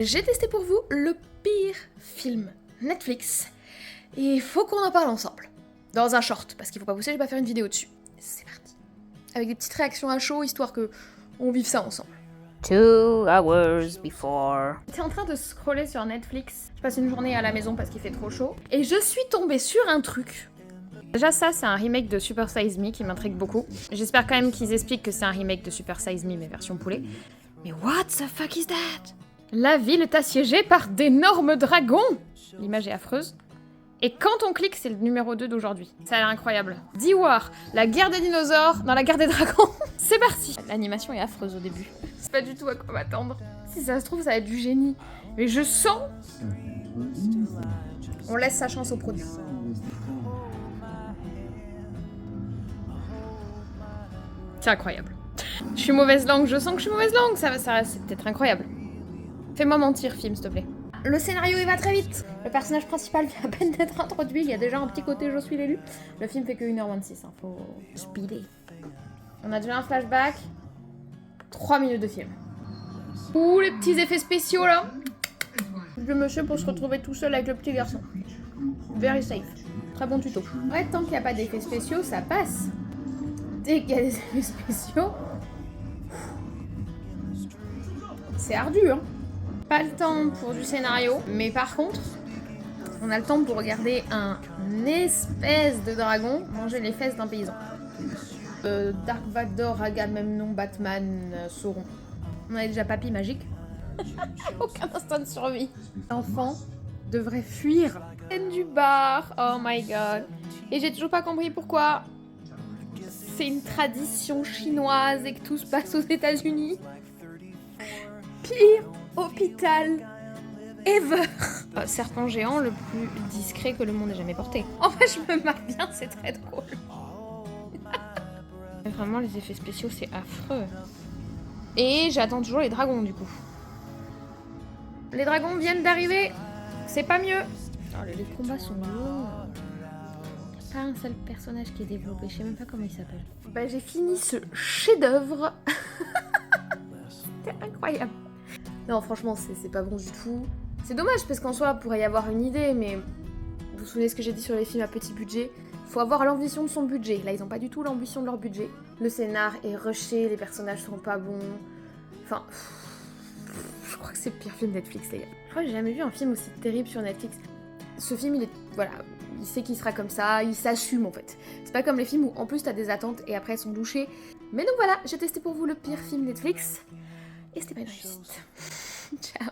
J'ai testé pour vous le pire film Netflix et il faut qu'on en parle ensemble. Dans un short, parce qu'il faut pas pousser, je vais pas faire une vidéo dessus. C'est parti. Avec des petites réactions à chaud, histoire que on vive ça ensemble. 2 hours before. J'étais en train de scroller sur Netflix. Je passe une journée à la maison parce qu'il fait trop chaud. Et je suis tombée sur un truc. Déjà ça, c'est un remake de Super Size Me qui m'intrigue beaucoup. J'espère quand même qu'ils expliquent que c'est un remake de Super Size Me, mais version poulet. Mais what the fuck is that? La ville est assiégée par d'énormes dragons. L'image est affreuse. Et quand on clique, c'est le numéro 2 d'aujourd'hui. Ça a l'air incroyable. D-War, la guerre des dinosaures dans la guerre des dragons. C'est parti. L'animation est affreuse au début. C'est pas du tout à quoi m'attendre. Si ça se trouve, ça va être du génie. Mais je sens... On laisse sa chance au produit. C'est incroyable. Je suis mauvaise langue, je sens que je suis mauvaise langue. Ça c'est peut-être incroyable. Fais-moi mentir, film, s'il te plaît. Le scénario, il va très vite. Le personnage principal vient à peine d'être introduit. Il y a déjà un petit côté « je suis l'élu ». Le film fait que 1h26, hein. Faut speeder. On a déjà un flashback. 3 minutes de film. Ouh, les petits effets spéciaux, là. Le monsieur pour se retrouver tout seul avec le petit garçon. Very safe. Très bon tuto. Ouais, tant qu'il n'y a pas d'effets spéciaux, ça passe. Dès qu'il y a des effets spéciaux... C'est ardu, hein. Pas le temps pour du scénario, mais par contre, on a le temps pour regarder un espèce de dragon manger les fesses d'un paysan. Dark Vador, Agamemnon, Batman, Sauron. On a déjà Papy magique. Aucun instinct de survie. L'enfant devrait fuir. Scène du bar, oh my god. Et j'ai toujours pas compris pourquoi c'est une tradition chinoise et que tout se passe aux États-Unis. Pire hôpital ever. Serpent géant le plus discret que le monde ait jamais porté. En fait, je me marre bien, c'est très drôle. Vraiment, les effets spéciaux, c'est affreux. Et j'attends toujours les dragons, du coup. Les dragons viennent d'arriver. C'est pas mieux. Oh, les combats sont longs. Pas un seul personnage qui est développé. Je sais même pas comment il s'appelle. Bah, j'ai fini ce chef-d'œuvre. C'était incroyable. Non, franchement, c'est pas bon du tout. C'est dommage parce qu'en soi, il pourrait y avoir une idée, mais vous vous souvenez ce que j'ai dit sur les films à petit budget? Faut avoir l'ambition de son budget. Là, ils ont pas du tout l'ambition de leur budget. Le scénar est rushé, les personnages sont pas bons. Enfin, je crois que c'est le pire film Netflix, les gars. Je crois que j'ai jamais vu un film aussi terrible sur Netflix. Ce film, il est... Voilà, il sait qu'il sera comme ça, il s'assume en fait. C'est pas comme les films où en plus t'as des attentes et après elles sont douchées. Mais donc voilà, j'ai testé pour vous le pire film Netflix. Et c'était pas une réussite. Ciao.